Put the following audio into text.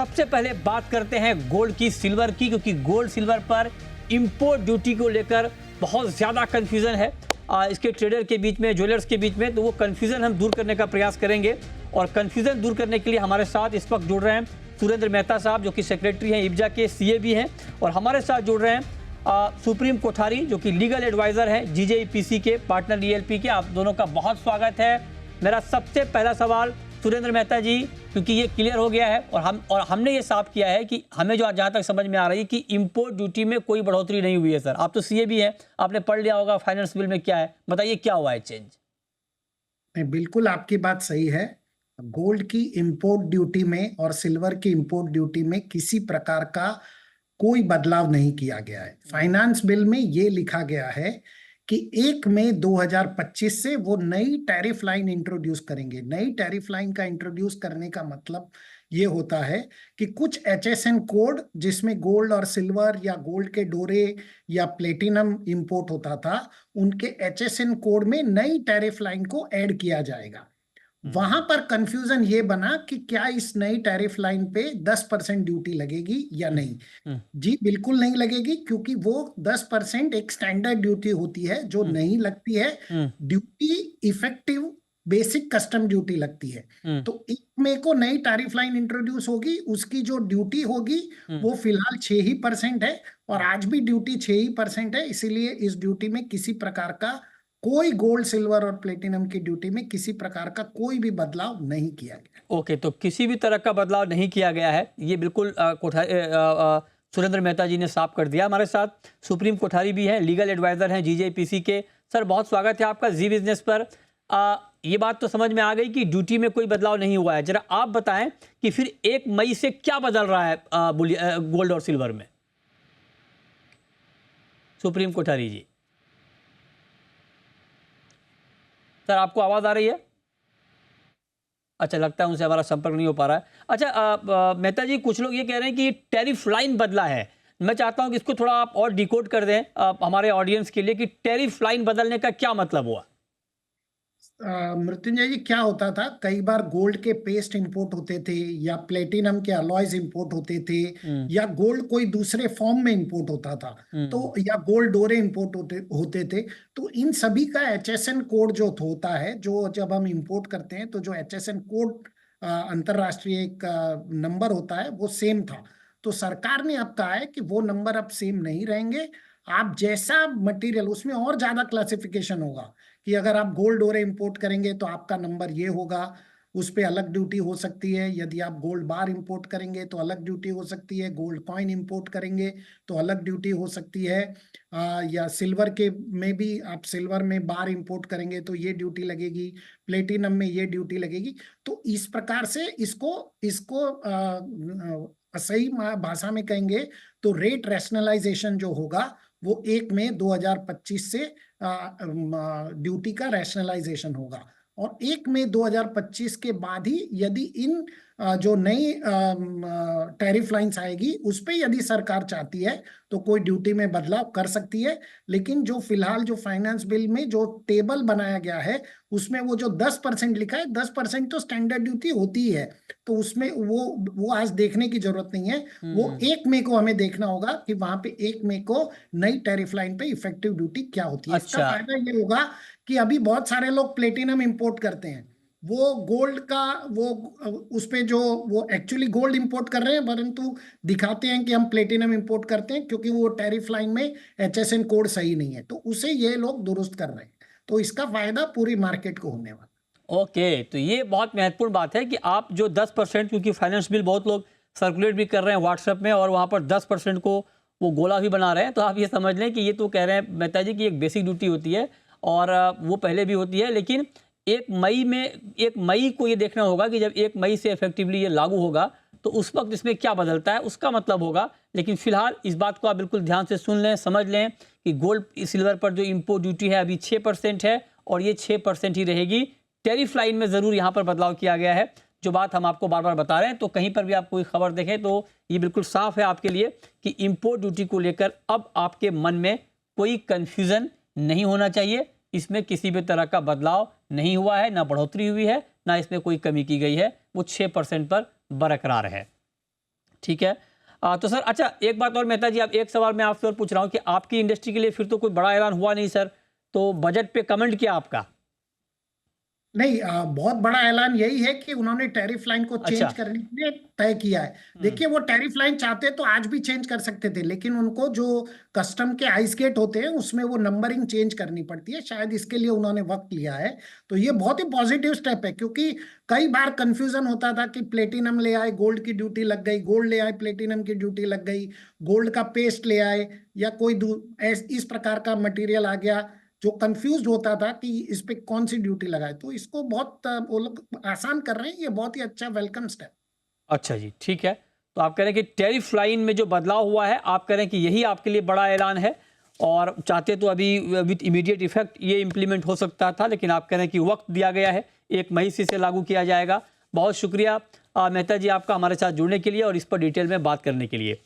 सबसे पहले बात करते हैं गोल्ड की, सिल्वर की, क्योंकि गोल्ड सिल्वर पर इंपोर्ट ड्यूटी को लेकर बहुत ज़्यादा कन्फ्यूज़न है इसके ट्रेडर के बीच में, ज्वेलर्स के बीच में। तो वो कन्फ्यूज़न हम दूर करने का प्रयास करेंगे और कन्फ्यूज़न दूर करने के लिए हमारे साथ इस वक्त जुड़ रहे हैं सुरेंद्र मेहता साहब, जो कि सेक्रेटरी हैं, इब्जा के सीए भी हैं, और हमारे साथ जुड़ रहे हैं सुप्रीम कोठारी, जो कि लीगल एडवाइज़र हैं जीजेईपीसी के, पार्टनर ईएलपी के। आप दोनों का बहुत स्वागत है। मेरा सबसे पहला सवाल सुरेंद्र मेहता जी, क्योंकि ये क्लियर हो गया है और हमने ये साफ किया है कि हमें जो जहाँ तक समझ में आ रही है कि इंपोर्ट ड्यूटी में कोई बढ़ोतरी नहीं हुई है। सर, आप तो सीए भी हैं, आपने पढ़ लिया होगा फाइनेंस बिल में क्या है, बताइए क्या हुआ है चेंज? बिल्कुल आपकी बात सही है। गोल्ड की इंपोर्ट ड्यूटी में और सिल्वर की इंपोर्ट ड्यूटी में किसी प्रकार का कोई बदलाव नहीं किया गया है। फाइनेंस बिल में ये लिखा गया है कि 1 मई 2025 से वो नई टैरिफ लाइन इंट्रोड्यूस करेंगे। नई टैरिफ लाइन का इंट्रोड्यूस करने का मतलब ये होता है कि कुछ एचएसएन कोड जिसमें गोल्ड और सिल्वर या गोल्ड के डोरे या प्लेटिनम इंपोर्ट होता था, उनके एचएसएन कोड में नई टैरिफ लाइन को ऐड किया जाएगा। वहां पर कंफ्यूजन ये बना कि क्या इस नई टैरिफ लाइन पे 10% ड्यूटी लगेगी या नहीं। जी बिल्कुल नहीं लगेगी, क्योंकि वो 10% एक स्टैंडर्ड ड्यूटी होती है जो नहीं लगती है। Duty effective basic custom duty लगती है। तो 1 मई को नई टैरिफ लाइन इंट्रोड्यूस होगी, उसकी जो ड्यूटी होगी वो फिलहाल 6% है, और आज भी ड्यूटी 6% है। इसीलिए इस ड्यूटी में किसी प्रकार का कोई गोल्ड सिल्वर और प्लेटिनम की ड्यूटी में किसी प्रकार का कोई भी बदलाव नहीं किया गया। ओके, तो किसी भी तरह का बदलाव नहीं किया गया है, ये बिल्कुल सुरेंद्र मेहता जी ने साफ कर दिया। हमारे साथ सुप्रीम कोठारी भी हैं, लीगल एडवाइजर हैं जीजेईपीसी के। सर, बहुत स्वागत है आपका जी बिजनेस पर। ये बात तो समझ में आ गई कि ड्यूटी में कोई बदलाव नहीं हुआ है। जरा आप बताएं कि फिर 1 मई से क्या बदल रहा है गोल्ड और सिल्वर में? सुप्रीम कोठारी जी, सर आपको आवाज आ रही है? अच्छा, लगता है उनसे हमारा संपर्क नहीं हो पा रहा है। अच्छा मेहता जी, कुछ लोग ये कह रहे हैं कि टैरिफ लाइन बदला है। मैं चाहता हूं कि इसको थोड़ा आप और डिकोड कर दें हमारे ऑडियंस के लिए कि टैरिफ लाइन बदलने का क्या मतलब हुआ। मृत्युंजय जी, क्या होता था, कई बार गोल्ड के पेस्ट इंपोर्ट होते थे या प्लेटिनम के अलॉयज इंपोर्ट होते थे, या गोल्ड कोई दूसरे फॉर्म में इंपोर्ट होता था, तो या गोल्ड डोरे इंपोर्ट होते थे। तो इन सभी का एचएसएन कोड जो होता है, जो जब हम इंपोर्ट करते हैं तो जो एचएसएन कोड अंतरराष्ट्रीय एक नंबर होता है, वो सेम था। तो सरकार ने अब कहा है कि वो नंबर अब सेम नहीं रहेंगे। आप जैसा मटेरियल, उसमें और ज्यादा क्लासिफिकेशन होगा कि अगर आप गोल्ड डोरे इंपोर्ट करेंगे तो आपका नंबर ये होगा, उस पे अलग ड्यूटी हो सकती है। यदि आप गोल्ड बार इंपोर्ट करेंगे तो अलग ड्यूटी हो सकती है। गोल्ड कॉइन इंपोर्ट करेंगे तो अलग ड्यूटी हो सकती है। या सिल्वर के में भी आप सिल्वर में बार इंपोर्ट करेंगे तो ये ड्यूटी लगेगी, प्लेटिनम में ये ड्यूटी लगेगी। तो इस प्रकार से इसको इसको सही भाषा में कहेंगे तो रेट रैशनलाइजेशन जो होगा वो 1 मई 2025 से ड्यूटी का रैशनलाइजेशन होगा। और 1 मई 2025 के बाद ही यदि इन जो नई टैरिफ लाइंस आएगी उस पे यदि सरकार चाहती है तो कोई ड्यूटी में बदलाव कर सकती है। लेकिन जो फिलहाल जो फाइनेंस बिल में जो टेबल बनाया गया है उसमें वो जो 10% लिखा है, 10% तो स्टैंडर्ड ड्यूटी होती है, तो उसमें वो आज देखने की जरूरत नहीं है। वो 1 मई को हमें देखना होगा कि वहां पे 1 मई को नई टैरिफ लाइन पे इफेक्टिव ड्यूटी क्या होती है। इसका फायदा ये होगा कि अभी बहुत सारे लोग प्लेटिनम इंपोर्ट करते हैं, वो गोल्ड का वो उस पे जो वो एक्चुअली गोल्ड इंपोर्ट कर रहे हैं, परंतु दिखाते हैं कि हम प्लेटिनम इंपोर्ट करते हैं, क्योंकि वो टैरिफ लाइन में एचएसएन कोड सही नहीं है, तो उसे ये लोग दुरुस्त कर रहे हैं। तो इसका फायदा पूरी मार्केट को होने वाला। ओके, तो ये बहुत महत्वपूर्ण बात है कि आप जो 10%, क्योंकि फाइनेंस बिल बहुत लोग सर्कुलेट भी कर रहे हैं व्हाट्सएप में और वहाँ पर 10% को वो गोला भी बना रहे हैं, तो आप ये समझ लें कि ये तो कह रहे हैं मेहता जी कि एक बेसिक ड्यूटी होती है और वो पहले भी होती है, लेकिन 1 मई को ये देखना होगा कि जब 1 मई से इफेक्टिवली ये लागू होगा तो उस वक्त इसमें क्या बदलता है, उसका मतलब होगा। लेकिन फिलहाल इस बात को आप बिल्कुल ध्यान से सुन लें, समझ लें कि गोल्ड सिल्वर पर जो इंपोर्ट ड्यूटी है अभी 6% है और ये 6% ही रहेगी। टैरिफ लाइन में ज़रूर यहाँ पर बदलाव किया गया है, जो बात हम आपको बार बार बता रहे हैं। तो कहीं पर भी आप कोई खबर देखें तो ये बिल्कुल साफ है आपके लिए कि इंपोर्ट ड्यूटी को लेकर अब आपके मन में कोई कन्फ्यूज़न नहीं होना चाहिए। इसमें किसी भी तरह का बदलाव नहीं हुआ है, ना बढ़ोतरी हुई है, ना इसमें कोई कमी की गई है। वो 6% पर बरकरार है। ठीक है। तो सर अच्छा एक बात और मेहता जी, आप एक सवाल मैं आपसे और पूछ रहा हूँ कि आपकी इंडस्ट्री के लिए फिर तो कोई बड़ा ऐलान हुआ नहीं सर, तो बजट पे कमेंट क्या आपका? नहीं, बहुत बड़ा ऐलान यही है कि उन्होंने टैरिफ लाइन को चेंज अच्छा। करने के लिए तय किया है। देखिए, वो टैरिफ लाइन चाहते तो आज भी चेंज कर सकते थे, लेकिन उनको जो कस्टम के आइस गेट होते हैं उसमें वो नंबरिंग चेंज करनी पड़ती है, शायद इसके लिए उन्होंने वक्त लिया है। तो ये बहुत ही पॉजिटिव स्टेप है, क्योंकि कई बार कंफ्यूजन होता था कि प्लेटिनम ले आए गोल्ड की ड्यूटी लग गई, गोल्ड ले आए प्लेटिनम की ड्यूटी लग गई, गोल्ड का पेस्ट ले आए या कोई इस प्रकार का मटेरियल आ गया जो कंफ्यूज होता था कि इस पे कौन सी ड्यूटी लगाए। तो इसको बहुत वो लोग आसान कर रहे हैं, ये बहुत ही अच्छा वेलकम स्टेप। अच्छा जी, ठीक है। तो आप कह रहे हैं कि टैरिफ लाइन में जो बदलाव हुआ है, आप कह रहे हैं कि यही आपके लिए बड़ा ऐलान है, और चाहते तो अभी विथ इमीडिएट इफेक्ट ये इम्प्लीमेंट हो सकता था, लेकिन आप कह रहे हैं कि वक्त दिया गया है, 1 मई से इसे लागू किया जाएगा। बहुत शुक्रिया मेहता जी आपका हमारे साथ जुड़ने के लिए और इस पर डिटेल में बात करने के लिए।